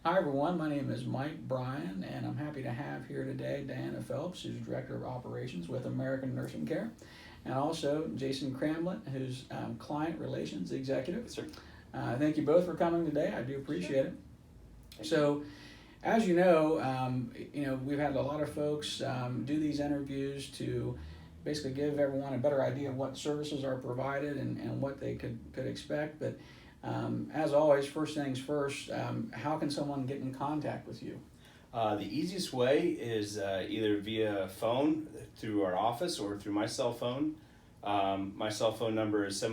Hi everyone, my name is Mike Bryan, and I'm happy to have here today Diana Phelps, who's Director of Operations with American Nursing Care, and also Jason Cramblett, who's Client Relations Executive. Yes, sir. Thank you both for coming today. I do appreciate it. So, as you know, we've had a lot of folks do these interviews to basically give everyone a better idea of what services are provided and what they could expect. But as always, first things first, how can someone get in contact with you? The easiest way is either via phone through our office or through my cell phone. My cell phone number is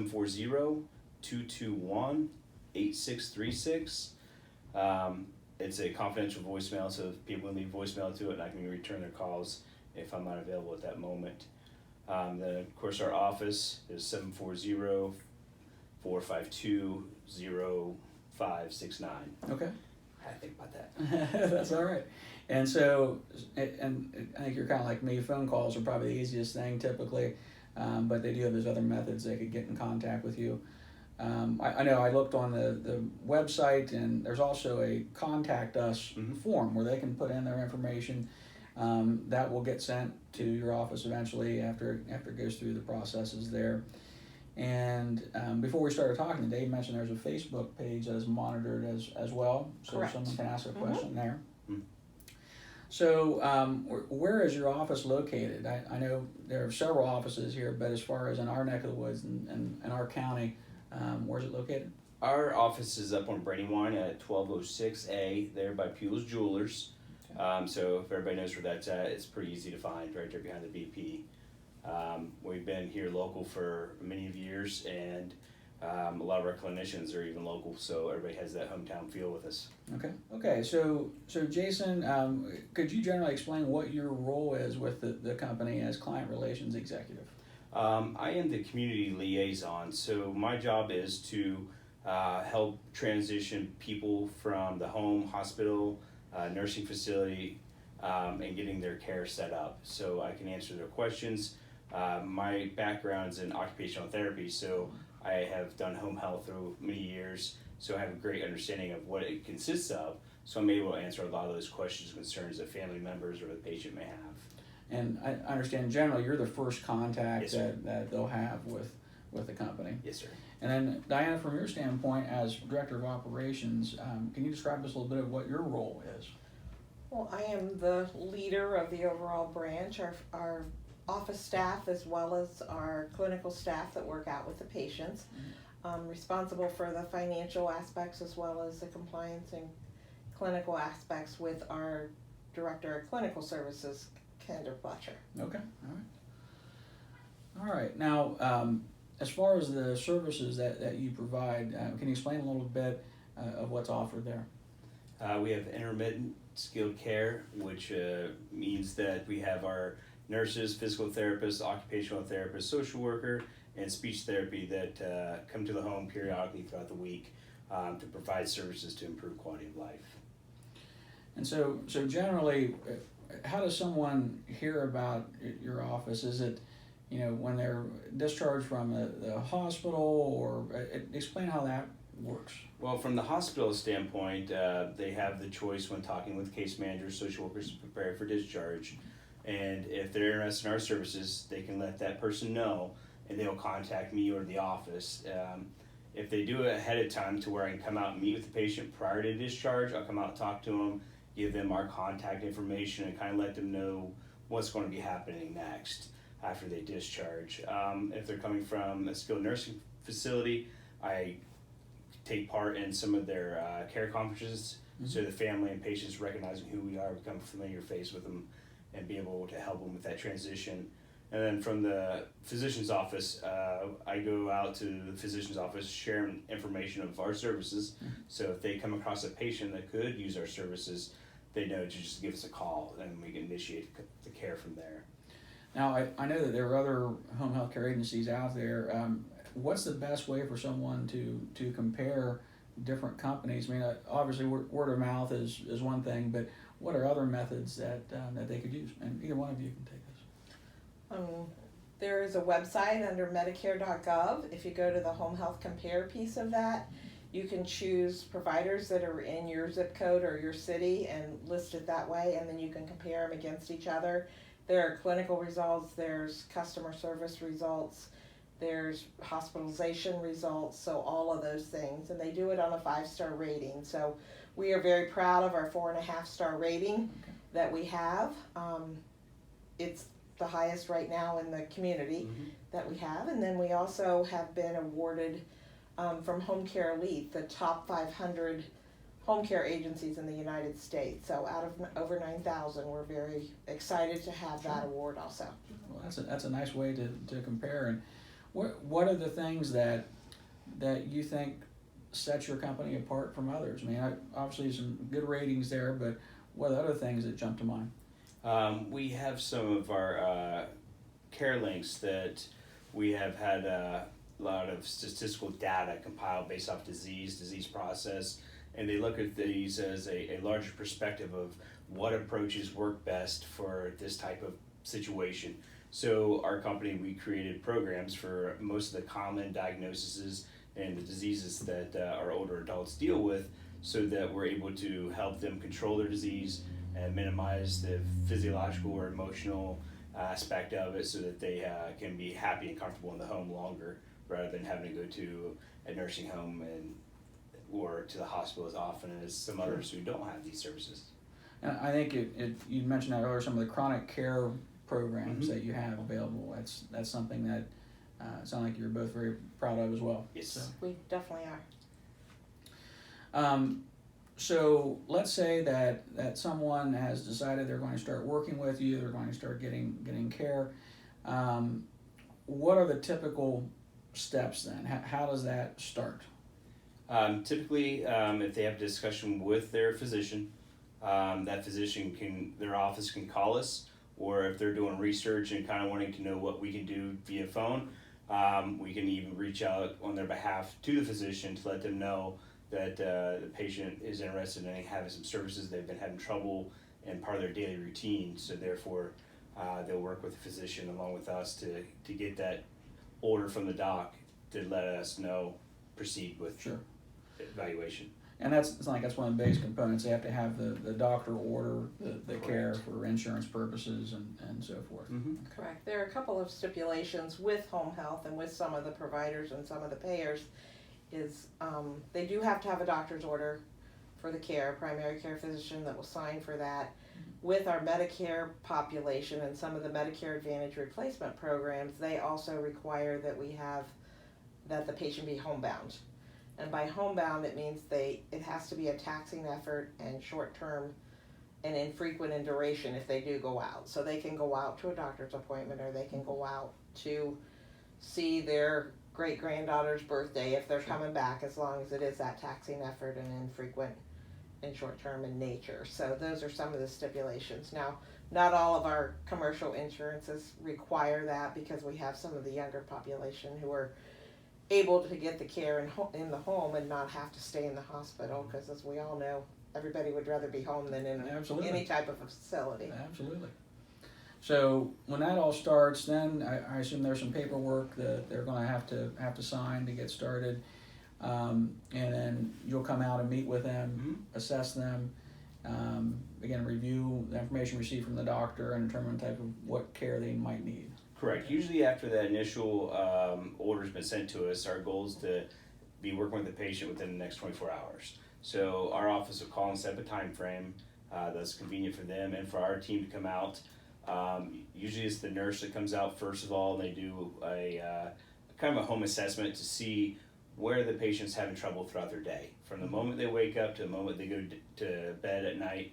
740-221-8636. It's a confidential voicemail, so if people leave voicemail to it, I can return their calls if I'm not available at that moment. Then, of course, our office is 740-452-0569. Okay. I think about that. That's all right. And so, and I think you're kind of like me, phone calls are probably the easiest thing typically, but they do have those other methods they could get in contact with you. I know I looked on the website, and there's also a contact us form where they can put in their information that will get sent to your office eventually after it goes through the processes there. And before we started talking today, you mentioned there's a Facebook page that is monitored as well, so Correct. someone can ask a question there. Mm-hmm. So where is your office located? I know there are several offices here, but as far as in our neck of the woods and in our county, where's it located? Our office is up on Brandywine at 1206A, there by Pule's Jewelers. So if everybody knows where that's at, it's pretty easy to find, right there behind the BP. We've been here local for many years, and a lot of our clinicians are even local, so everybody has that hometown feel with us. Okay. So Jason, could you generally explain what your role is with the company as Client Relations Executive? I am the community liaison, so my job is to help transition people from the home, hospital, nursing facility, and getting their care set up so I can answer their questions. My background's in occupational therapy, so I have done home health through many years, so I have a great understanding of what it consists of, so I'm able to answer a lot of those questions and concerns that family members or the patient may have. And I understand generally you're the first contact Yes, sir. that they'll have with the company. Yes, sir. And then Diana, from your standpoint as Director of Operations, can you describe to us a little bit of what your role is? Well, I am the leader of the overall branch. Our office staff, as well as our clinical staff that work out with the patients, responsible for the financial aspects as well as the compliance and clinical aspects with our Director of Clinical Services, Kendra Fletcher. Okay, all right. Now, as far as the services that you provide, can you explain a little bit of what's offered there? We have intermittent skilled care, which means that we have our nurses, physical therapists, occupational therapists, social worker, and speech therapy that come to the home periodically throughout the week to provide services to improve quality of life. And so generally, how does someone hear about your office? Is it, when they're discharged from the hospital, or explain how that works? Well, from the hospital standpoint, they have the choice when talking with case managers, social workers to prepare for discharge. And if they're interested in our services, they can let that person know, and they'll contact me or the office. If they do it ahead of time to where I can come out and meet with the patient prior to discharge, I'll come out and talk to them, give them our contact information, and kind of let them know what's going to be happening next after they discharge. If they're coming from a skilled nursing facility, I take part in some of their care conferences, so the family and patients recognizing who we are, become a familiar face with them, and be able to help them with that transition. And then from the physician's office, I go out to the physician's office sharing information of our services. So if they come across a patient that could use our services, they know to just give us a call, and we can initiate the care from there. Now, I know that there are other home health care agencies out there. What's the best way for someone to compare different companies? I mean, obviously word of mouth is one thing, but what are other methods that they could use? And either one of you can take this. There is a website under Medicare.gov. If you go to the home health compare piece of that, You can choose providers that are in your zip code or your city and list it that way, and then you can compare them against each other. There are clinical results, there's customer service results, there's hospitalization results, so all of those things. And they do it on a 5-star rating. So we are very proud of our 4.5-star rating that we have. It's the highest right now in the community that we have. And then we also have been awarded from Home Care Elite, the top 500 home care agencies in the United States. So out of over 9,000, we're very excited to have that award also. Well, that's a nice way to compare. And what are the things that you think sets your company apart from others? I mean, obviously some good ratings there, but what are other things that jump to mind? We have some of our care links that we have had a lot of statistical data compiled based off disease process, and they look at these as a larger perspective of what approaches work best for this type of situation. So our company, we created programs for most of the common diagnoses and the diseases that our older adults deal with, so that we're able to help them control their disease and minimize the physiological or emotional aspect of it, so that they can be happy and comfortable in the home longer, rather than having to go to a nursing home or to the hospital as often as some others who don't have these services. And I think you mentioned that earlier, some of the chronic care programs that you have available. That's something that sounds like you're both very proud of as well. Yes. So. We definitely are. So let's say that someone has decided they're going to start working with you, they're going to start getting care. What are the typical steps then? How does that start? Typically, if they have a discussion with their physician, that physician their office can call us, or if they're doing research and kind of wanting to know what we can do via phone, we can even reach out on their behalf to the physician to let them know that the patient is interested in having some services. They've been having trouble in part of their daily routine, so therefore they'll work with the physician along with us to get that order from the doc to let us know, proceed with evaluation. And that's one of the base components. They have to have the doctor order the care for insurance purposes and so forth. Correct. There are a couple of stipulations with home health and with some of the providers and some of the payers. They do have to have a doctor's order for the care, a primary care physician that will sign for that. With our Medicare population and some of the Medicare Advantage replacement programs, they also require that the patient be homebound. And by homebound, it means it has to be a taxing effort and short-term and infrequent in duration if they do go out. So they can go out to a doctor's appointment, or they can go out to see their great-granddaughter's birthday if they're coming back, as long as it is that taxing effort and infrequent and short-term in nature. So those are some of the stipulations. Now, not all of our commercial insurances require that, because we have some of the younger population who are able to get the care in the home and not have to stay in the hospital, because as we all know, everybody would rather be home than in any type of a facility. Absolutely. So when that all starts, then I assume there's some paperwork that they're going to have to sign to get started, and then you'll come out and meet with them, assess them, again review the information received from the doctor and determine the type of what care they might need. Correct. Usually after that initial order's been sent to us, our goal is to be working with the patient within the next 24 hours. So our office will call and set up a time frame that's convenient for them and for our team to come out. Usually it's the nurse that comes out first of all, and they do a kind of a home assessment to see where the patient's having trouble throughout their day. From the moment they wake up to the moment they go to bed at night,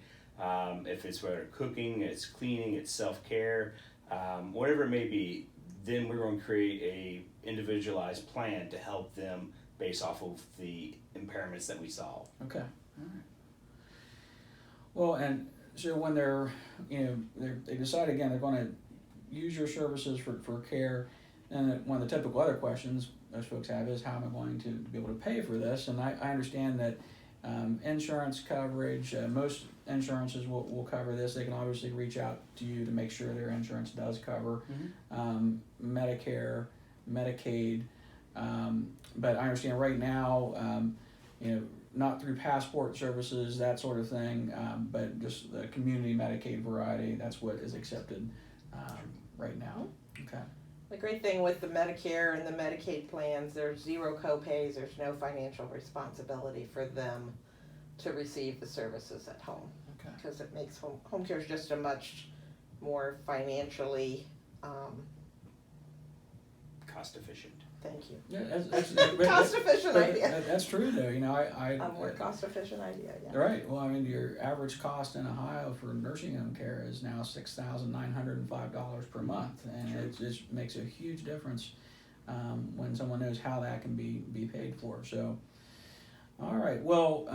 if it's whether cooking, it's cleaning, it's self-care, whatever it may be, then we're going to create a individualized plan to help them based off of the impairments that we solve. Okay. All right. Well, and so when they decide again they're going to use your services for care, and one of the typical other questions those folks have is, how am I going to be able to pay for this? And I understand that insurance coverage, most insurances will cover this. They can obviously reach out to you to make sure their insurance does cover Medicare, Medicaid, but I understand right now not through passport services, that sort of thing, but just the community Medicaid variety. That's what is accepted right now. Okay. The great thing with the Medicare and the Medicaid plans, there's zero co-pays, there's no financial responsibility for them to receive the services at home. Okay. Because it makes home care is just a much more financially, Cost efficient. thank you. Yeah, that's Cost efficient idea. That's true though. A more cost efficient idea, yeah. Right. Well, I mean, your average cost in Ohio for nursing home care is now $6,905 per month, and Sure. it just makes a huge difference when someone knows how that can be paid for. So, all right. Well,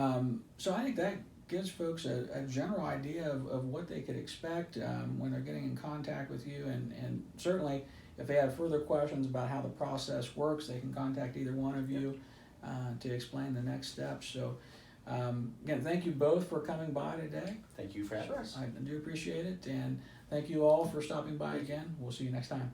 so I think that gives folks a general idea of what they could expect when they're getting in contact with you, and certainly if they have further questions about how the process works, they can contact either one of you to explain the next steps. So again, thank you both for coming by today. Thank you for having us. I do appreciate it, and thank you all for stopping by again. We'll see you next time.